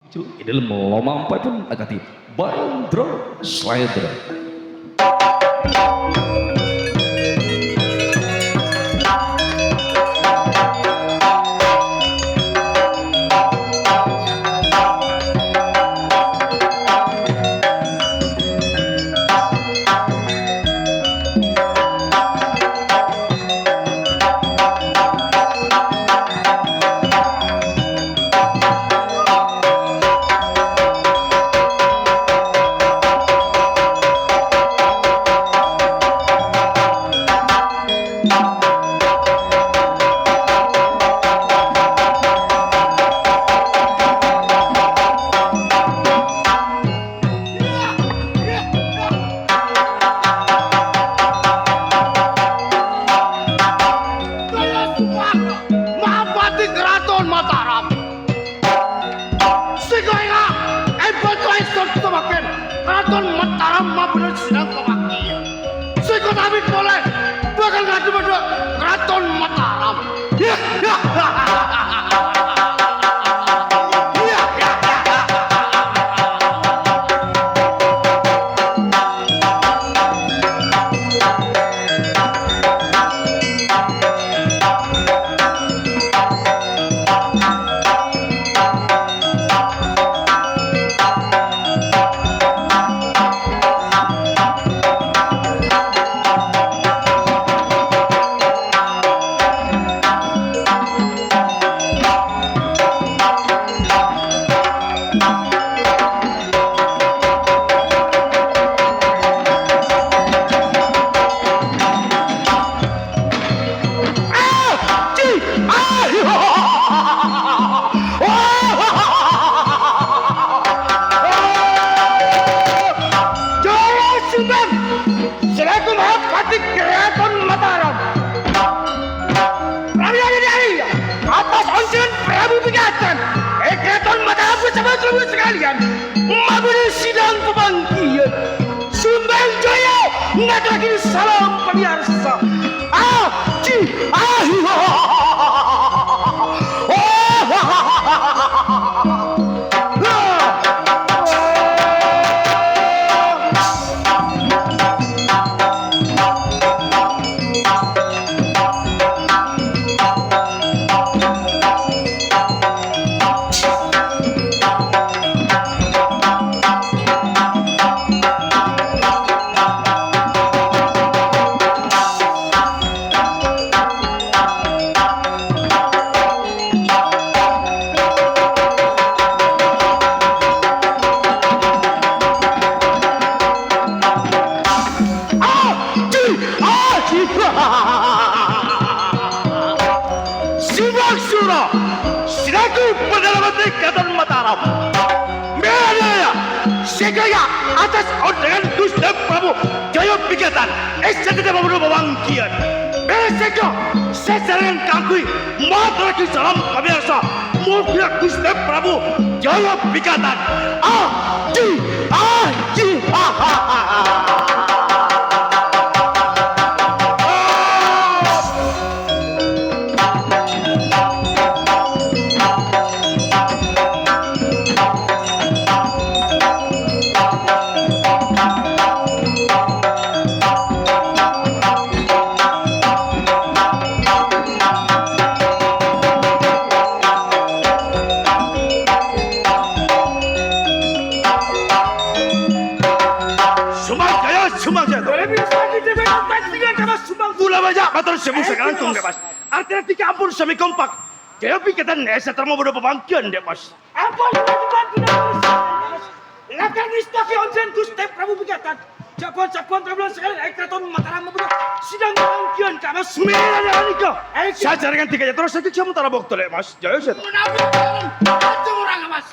Ini dalam lomampai pun agati Bandra Slider. Artinya tiga ampun semi kompak. Kaya pikatan esa termo bodo pabangkian deh mas. Ampun kewajiban tidak harus. Lakan istaki onsen Gusti Prabu pikatan. Jagoan terbelah sekali Kraton Mataram membunuh sidang pabangkian karena Sembilan yang nikah. Saya jaringan tiga terus saja kamu tara bokto deh mas. Jaya set. Menabrak itu orang mas.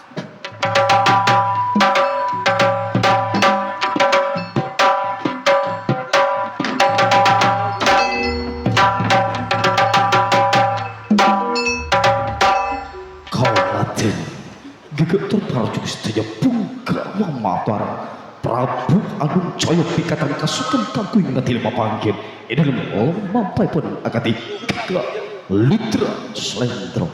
Gegetur Prajurit sedaya bungka wang matar Prabu Agung Jaya pikatan kasukan kangku ngatil mapangkin dalam mampai pun agati kegak Litra Slendro.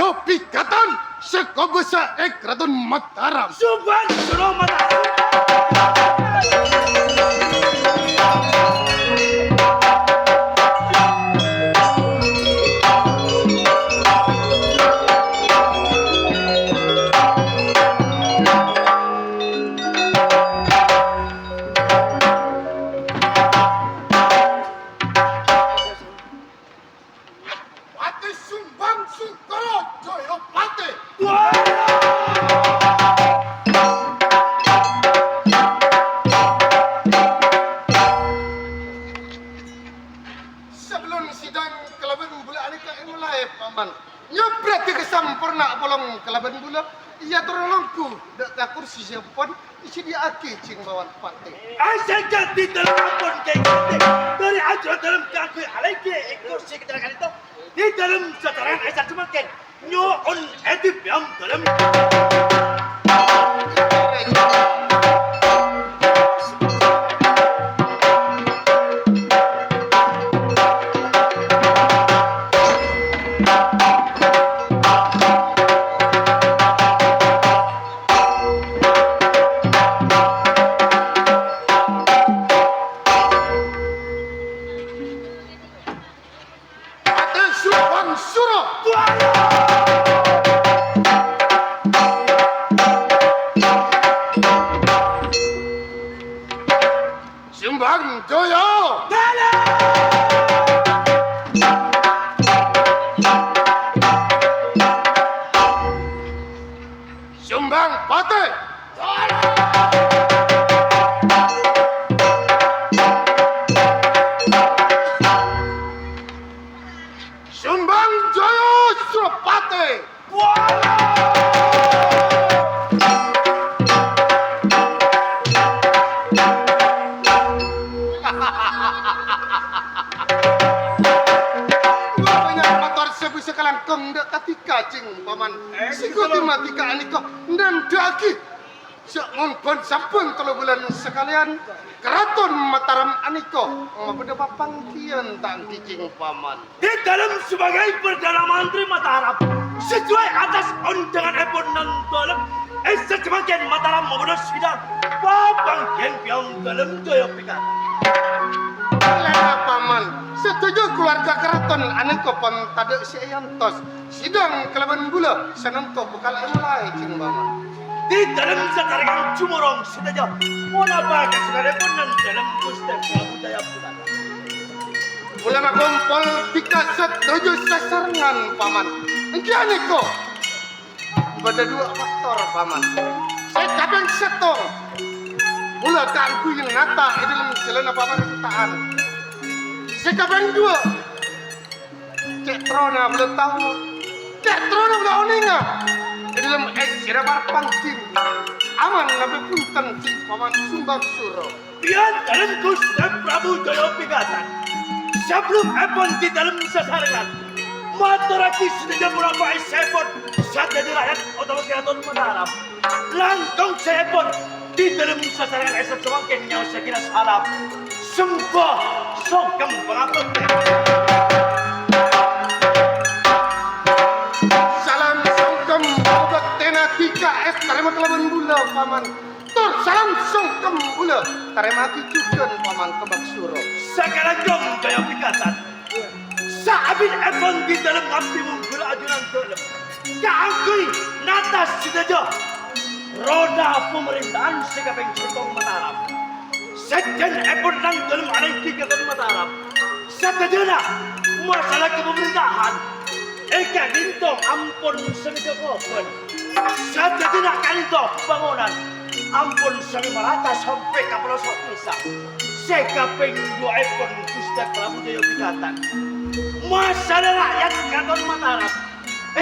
Jaya Pikatan Sekobesa Kraton Mataram. Subhan Suro Mataram. Pati Sumbang Sukoro Jaya Pati. Sebelum sidang kelaban bula aneka mulai paman. Nyebret ke sampurna bolong kelaban bula. Ia terolongku dak kursi siapun isi dia aki cing bawan pati. Asal ganti dalam kampung kayak gitu. Dari aja dalam kaki alaihi kursi kita kan itu. Di dalam sataran asal cuma kan. Nyo on edip yang dalam. Pati Sumbang Suro. Sumbang Jaya. Sumbang Pati. Sumbang Jaya Surapati. Banyak motor sebu sekalang kong dak katika cing paman. Sikuti mati ka anika dan daki. Sekongkon sampun 3 bulan sekalian Keraton Mataram aniko mabeda papangkian tak cing paman. Di dalam sebagai Perdana Menteri Mataram sesuai atas undangan Epon dan dalam semakin Mataram membunuh sidang papangkian yang dalam Jaya Pikatan. Lena paman, setuju keluarga keraton aneko pam tade si ayantos sidang kelaban bula sananto bekal mulai cing paman. Di dalam sataran Cumorong saja mula bagai sudah Epon dan dalam Gusti Prabu Jaya Pikatan. Ulama kompol tika setuju sasarangan paman. Engki aneko pada 2 faktor paman. Saya kadang setong mula kangku yang ngata di dalam celana paman tahan. Saya kadang 2 cek trona belum tahu. Cek trona belum oninga. Di dalam sirabar pangkin. Aman nabi punten cik paman Sumbang Suro. Biar dalam Gusti Prabu Jaya Pikatan sebelum Epon di dalam sasaran Mataraki sudah berapa sepon saat jadi rakyat otomatis Keraton Mataram langkong sepon di dalam sasaran esok semakin nyawa sekira salam sembah sokam pengapun Salam songkem obat tenatika tarema kelaban bula paman. Tur salam songkem bula tarema kicukeun paman Kebak Suro. sekarang dong Jaya Pikatan saabin Epon di dalam abdi munggul ajunan dalam keangkui natas saja roda pemerintahan sekapeng Keraton Mataram sejen Epon nang dalam aneh Keraton Mataram setelah masalah kepemerintahan eka ginto ampun semida kopon setelah kanto bangunan ampun sami merata sampai ke pelosok desa sekapeng 2 Epon Gusti Prabu Jaya Pikatan masalah rakyat Keraton Mataram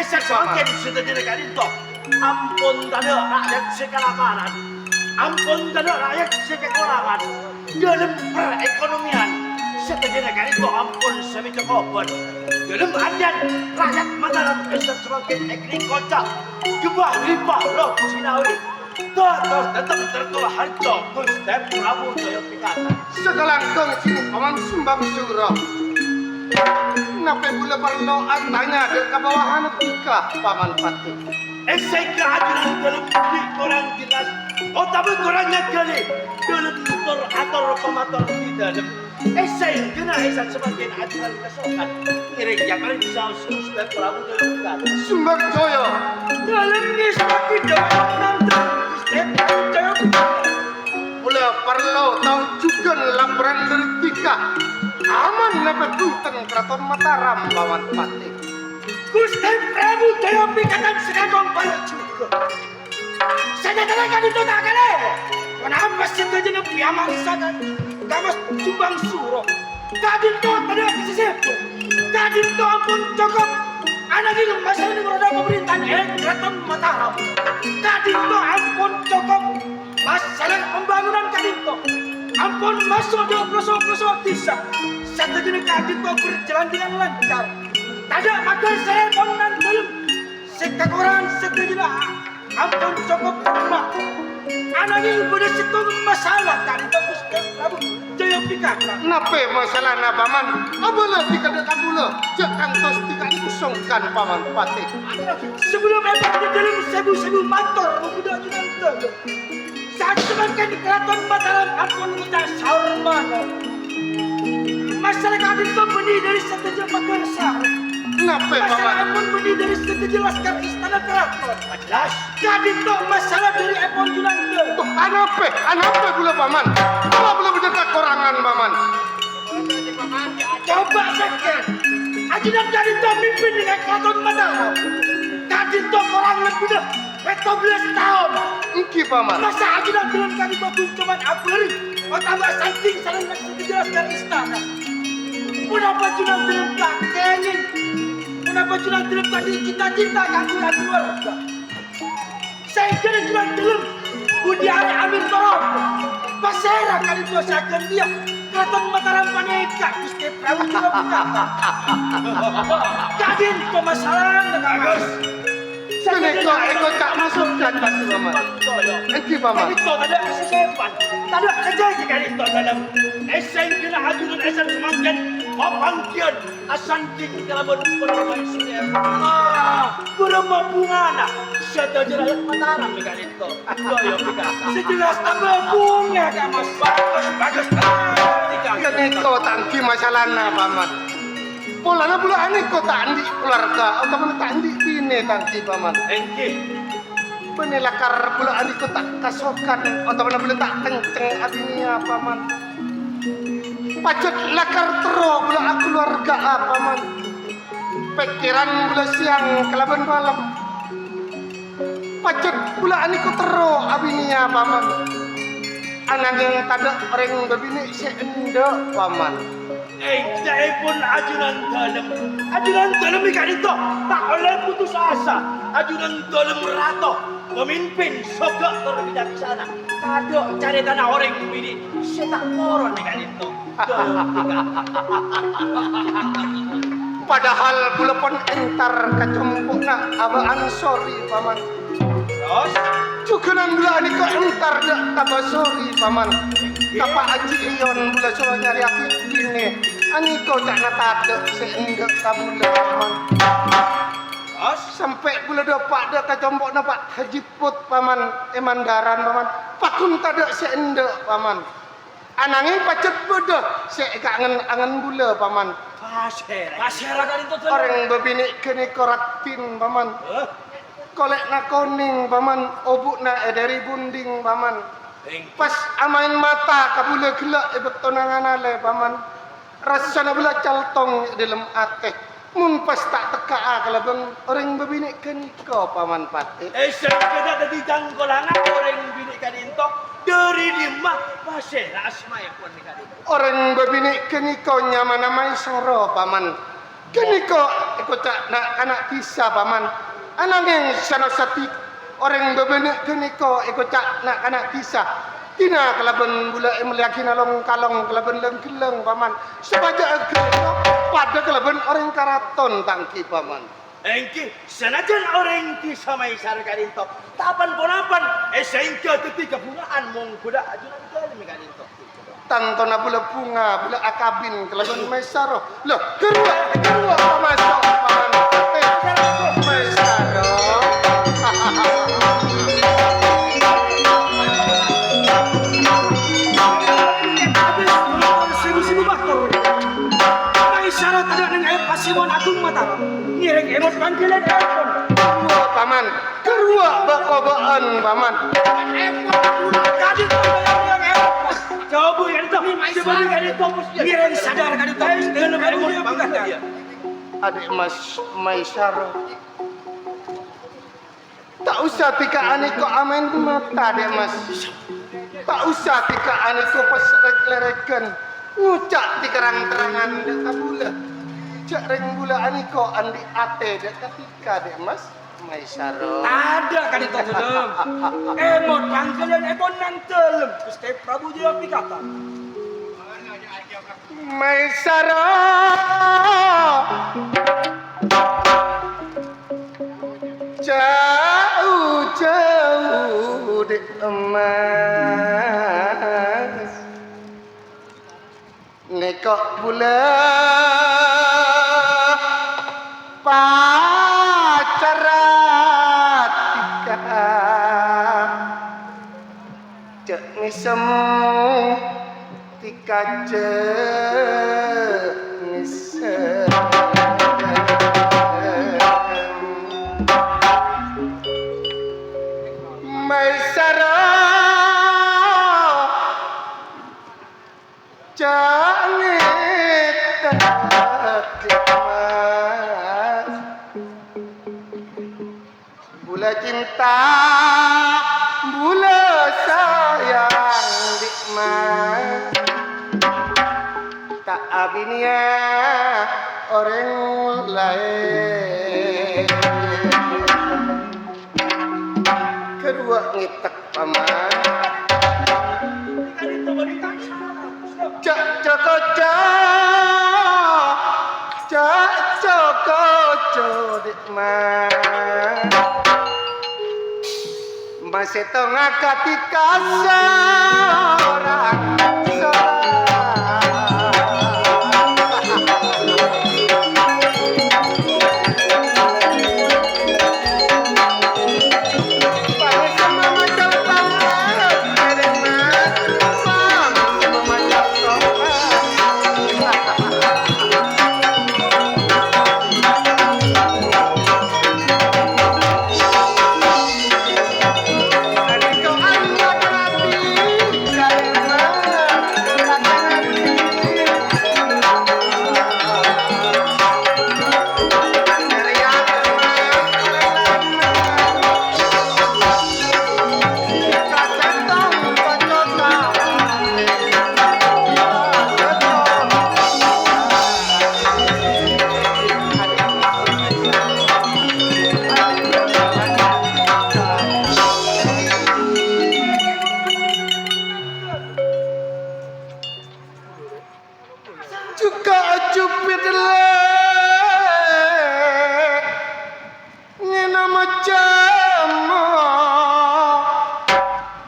semakin setelah kanto ampun dana rakyat sekelaparan ampun dana rakyat sekekurangan dalam perekonomian setelah kanto ampun sami kopon dalam adat rakyat Mataram semakin eknik kocak gebah lipah loh Cinawi tetap tertulah harjo Gusti Prabu Jaya Pikatan Segalangkong cing paman Sumbang Suro. Kenapa pula perlu tanya ke bawahan tika paman pati? Saya keajunan dalam di korang jelas. Oh tapi korangnya kali dalam motor atau pemator di dalam. Saya kena esan sebagian ajunan kesokan. Kira yang kali bisa usus dan Prabu dalam kata. Sumber Joyo. Dalam ni semakin jauh nanti. Step jauh. Pula perlu tahu juga laporan dari tika. Aman dapat dutan keraton Mataram paman pati. Gusti Prabu Jaya Pikatan Segagong balik juga. Saya terangkan itu tak kali. Kenapa setuju dengan piamang sangat? Kamu sumbang suro. Kadin to tidak bisa sepo. Kadin to ampun cukup. Anak ini masalah dengan roda pemerintahan Keraton Mataram. Kadin to ampun cukup. Masalah pembangunan Kadin to. Ampun masuk di pelosok-pelosok desa. Setuju dengan Kadin to berjalan dengan lancar. Tidak makan saya bangunan dalam. Kekurangan setuju ampun cukup rumah. Anak ini pada situ masalah kan itu Gusti Prabu Jaya Pikatan. Napa masalah na paman? Apalah tika dak kabula. Cek kantos tika dikusongkan paman pati. Sebelum itu di dalam sebu-sebu motor budak junang dalam. Saat semakin di Keraton Mataram ampun kita sahur mana. Masalah itu benih dari setuju makan sahur. Napa Masalah paman? ampun benih dari setuju laskar istana keraton. Jelas. Kadito masalah dari epon junang dalam. Anape pula paman? Apa pula berdekat korangan paman? Coba sakit. Ajudan Kadito mimpin dengan Keraton Mataram. Kadito orang lebih dah 12 tahun. Engki paman. Masa ajudan dalam Kadito cuma apuri. Oh tambah saking saling dijelaskan istana. Kenapa junang dalam tak kening? Kenapa junang dalam tak cita-cita kaki keluarga? Saya kena junang dalam Budi Ari Amin Torong. Pasera Kadito saken dia. Keraton Mataram paneka Gusti Prabu Jaya Pikatan. Kadito masalah bagus. Eko tak masukkan pasti paman. Engki paman. Kadito ada kesesepan. Tak ada kerja di Kadito dalam. Esen kena ajudan esen semangkan. Papangkian asanting kalaban permaisuri. Berapa bunga Syata jelas Mataram di Kadito. Jaya Pikatan. Sejelas tambah bunga kamas. Bagus. Eko tak engki masalah na paman. Polana pula aneko tak andi keluarga atau mana tak andi bine tangki paman. Engki. Penelakar pula aneko tak kasokan atau mana pula tak kenceng abinya paman. Pacot lakar tero pula keluarga paman. Pikiran pula siang kelaban malam. Pacot pula aneko tero abinya paman. Anak yang tada orang berbini seendok paman. Saya pun ajudan dalam ikan itu tak boleh putus asa. Ajudan dalam rato pemimpin sogok terbijaksana. Kado cari tanah orang bini setak moron ikan itu. Padahal pula pun entar kacampuk nak abaan sorry paman. Terus Juga nan pula ni kau entar dak tapa sorry paman. Kapa aji ion pula soal nyari aki ini. Ani kau tak nak tak seenggak kabula paman. terus Sampai pula dapat dak kacampuk nampak Haji Put paman emandaran paman. Pakun tak dak seenggak paman. Anangin pacet bodoh saya angan bula paman. pasir kan itu tuh. Orang berbini kini koratin paman. Kolek na koning paman, obuk na dari bunding paman. Pas amain mata kabula gelak betonangan ale paman. Rasa na bela caltong dalam ate. Mun pas tak teka kalau bang orang berbini keniko paman pate. Saya kena tadi jangkolangan orang bini kan itu dari lima pasir asmaya pun kan itu. Orang berbini keniko nyaman namai saro paman. Keniko ikut tak nak anak bisa paman. Anak yang sana sati orang bebenek keniko ikut cak nak anak kisah. Tina kelaban bula meliakin along kalong kelaban lengkeleng paman. Sebaja keniko pada kelaban orang karaton tangki paman. Engki senajan orang ki samai sarga itu. Tapan ponapan engki ketika bungaan mong kuda ajunan kali mekan itu. tantona bula bunga bula akabin kelagon maisaro loh kerua pamasok paman maisaro Sibu baktor. May syarat ada ng ayat pasiwan agung mata. Ngiring emot panggilan telepon. paman kerua bakobaan paman Kadit yang emot. Coba yang itu. Sebelum kan itu ngiring sadar kan itu. Dalam emot panggilan. adik mas maisaro tak usah tika aniko amen mata dek mas tak usah tika aniko pas lerekan ngucak di kerang-kerangan dek kabula cak reng bula aniko andi ate dek ketika dek mas maisaro Ada kan itu belum. Emot panggilan emot nantelem. Gusti Prabu jawab pikata. maisaro jauh di emas nekok pula pacaran tika cek misem tika cek misem maisaro jangit mas bula cinta bula sayang dikmas tak abinia orang lain kedua ngitek paman cak cokoco dik mas masih tengah ketika seorang juga jupit le ngena macam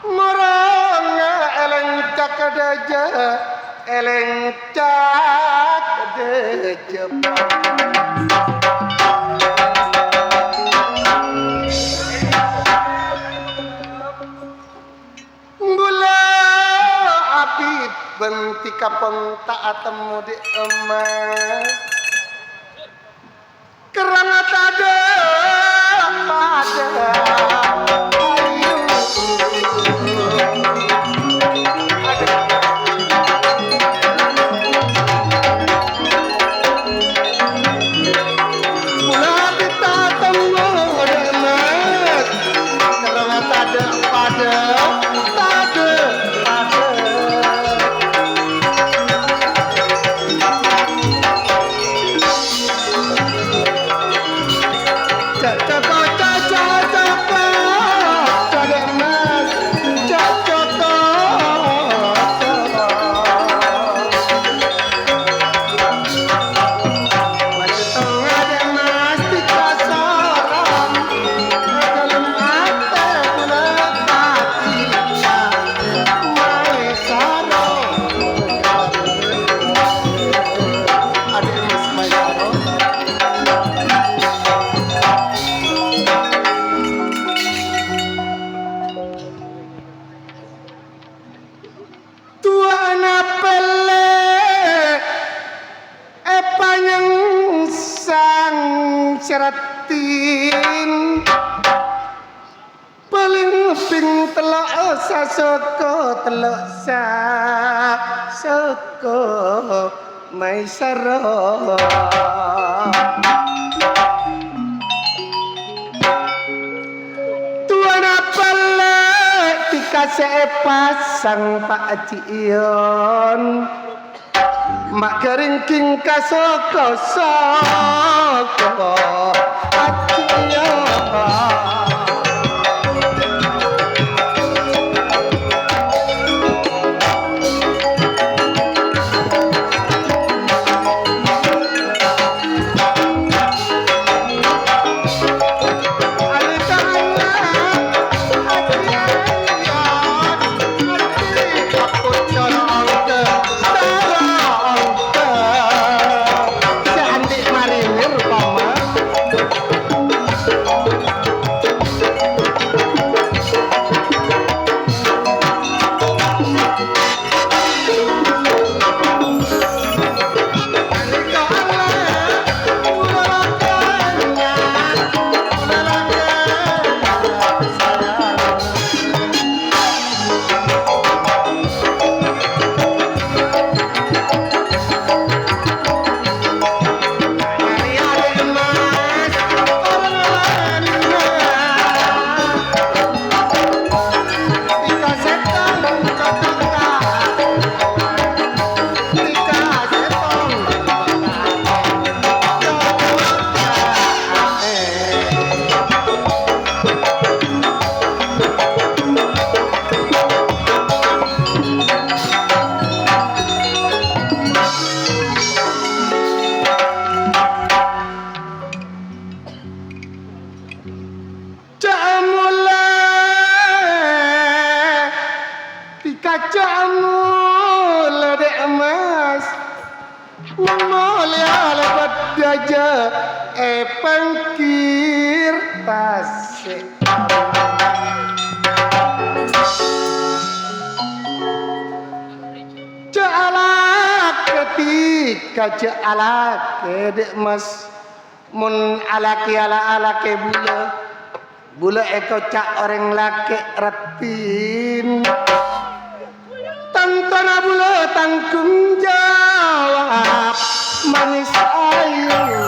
marang eleng cak deje eleng cak deje bula api benti kapong tak temu di emas kerana tak ada pada ayu bula kita temu di emas kerana tak ada pada tak ada ceratin paling ping telok sasoko telok sasoko maisara tuan apale dikasih pasang Pak Cion mak keringking kasoko soko Cion pangkir tasik jalak ketika jalak kedek mas mun alaki ala ke bula eko cak orang laki retin tantana bula tanggung jawab manis ayu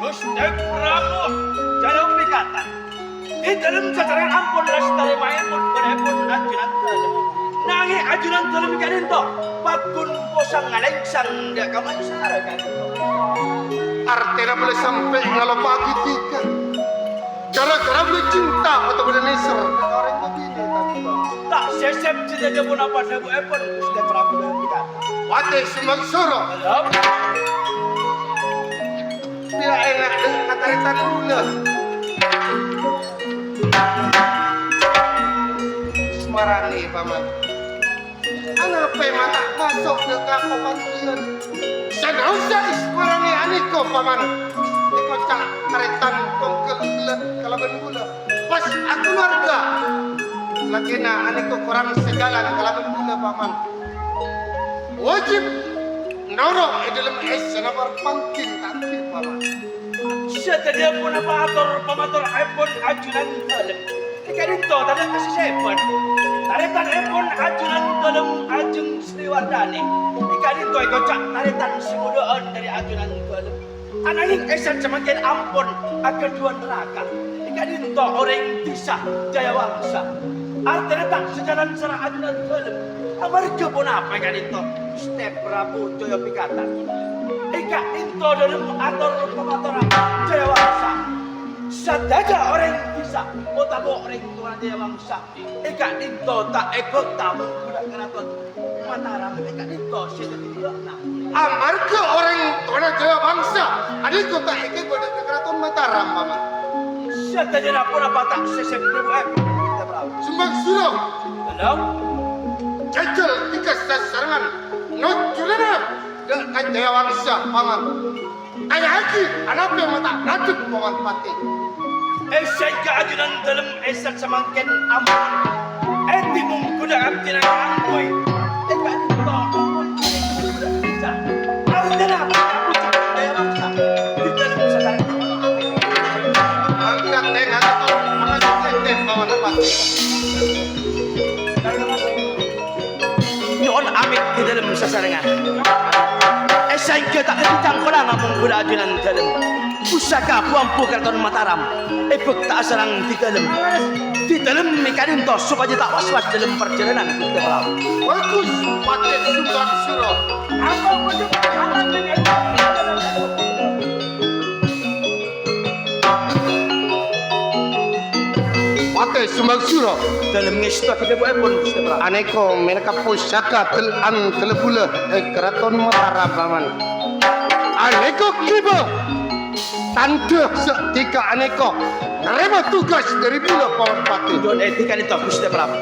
Gusti Prabu Jaya Pikatan di dalam jajaran ampun Lestari Mayapun Badepun Ajinan Nangi aja ajunan dalam kanin to. Pakun posang ngalengsang dia kaman sara kanin to. Artinya boleh sampai ngalau pagi tiga. Gara-gara boleh cinta atau boleh neser. Orang begini tadi. Tak sesep cita dia pun apa sabu epon Gusti Prabu kita. Wate sumbang soro. Dalam Tidak enak deh kataritan gula. Semarani paman. Anak mata masuk dekat pemangkian. Sanausa ismarani aniko paman. Iko cak karitan kongkel kalaban gula. Pas aku warga. Lagi na aniko kurang segalan kalaban gula paman. Wajib norok dalam es senabar pangkin takdir paman. Siya dia pun apa ator pamator epon ajunan dalam. Kanin to tanda kasih sepon. Taritan epon ajunan dalam ajeng Sriwardani. Kanin to iko cak taritan simudoan dari ajunan dalam. Ananging esan semakin ampun akan dua neraka. Kanin to orang bisa Jayawangsa. Artinya tak sejalan serah ajunan dalam. Amarga pun apa kanin to? Gusti Prabu Jaya Pikatan. Ika into dalam ator pemator Jayawangsa. Sadaja orang bisa otabo orang tua Jayawangsa. Ika into tak ikut tamu budak keraton Mataram. Ika into sudah tidak nak. Amarga orang tua Jaya bangsa. Adikku tak ikut pada keraton Mataram paman. Sadaja pun apa tak sesep Prabu. Sumbang suruh. Dalam Jajal tiga sasaran. Not julana. Dekat Jaya bangsa paman. Kayak lagi anak yang mata ngaduk paman pati. esan keajunan dalam esan semakin ampun. Enti mengkuda abdi nak angkui. Eka itu ampun bisa. Artinya apa? Jayawangsa di dalam sadar. Angkat tengah atau angkat teh paman pati. Nyon amit di dalam sasarangan. Esan ke tak ketang korang mengkuda ajunan dalam. Pusaka puampu keraton Mataram. Ebek tak serang di dalam mekanin tos supaya tak was-was dalam perjalanan kita Prabu. Bagus, pati sumbang suruh. Apa wujud alat dengan Pati sumbang suruh. dalam ngestok kita buat pun kita Prabu. Aneko mereka pusaka telan telebula keraton Mataram paman. Aneko kiba tanda setika aneko nerima tugas dari bula paman pati. Don etika itu Gusti Prabu.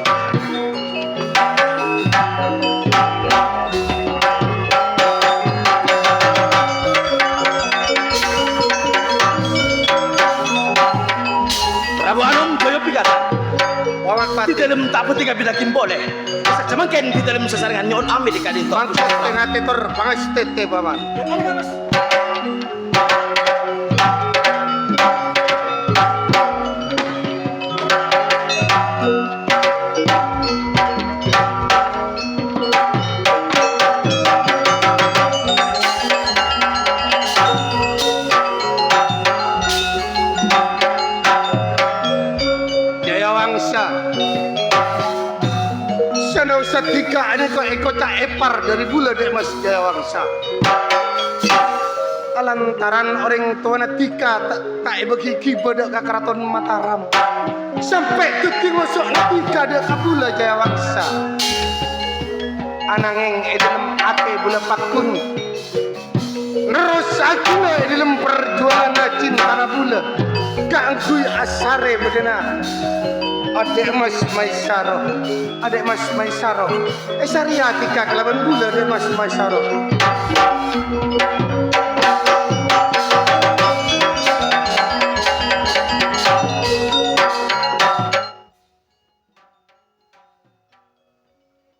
Prabu Anom Jaya Pikatan. Paman Di pati. dalam tak putih bilakin boleh. Semakin di dalam sasarangan nyon amit di kadin to. Mangkat tengah tetor pangas tete paman. Jayawangsa. Sana usah tiga ini kok ikut tak epar dari bula dek mas Jayawangsa. Alantaran orang tua tika tak bagi pada ke keraton Mataram. Sampai detik masuk tika dek kabula Jayawangsa. Anangeng dalam ate bula pakun. Nerus akina dalam perjuangan cinta bula. Kangkui asare bedena. Adek mas Maisaro. Saria tika kelaban bula adek mas Maisaro.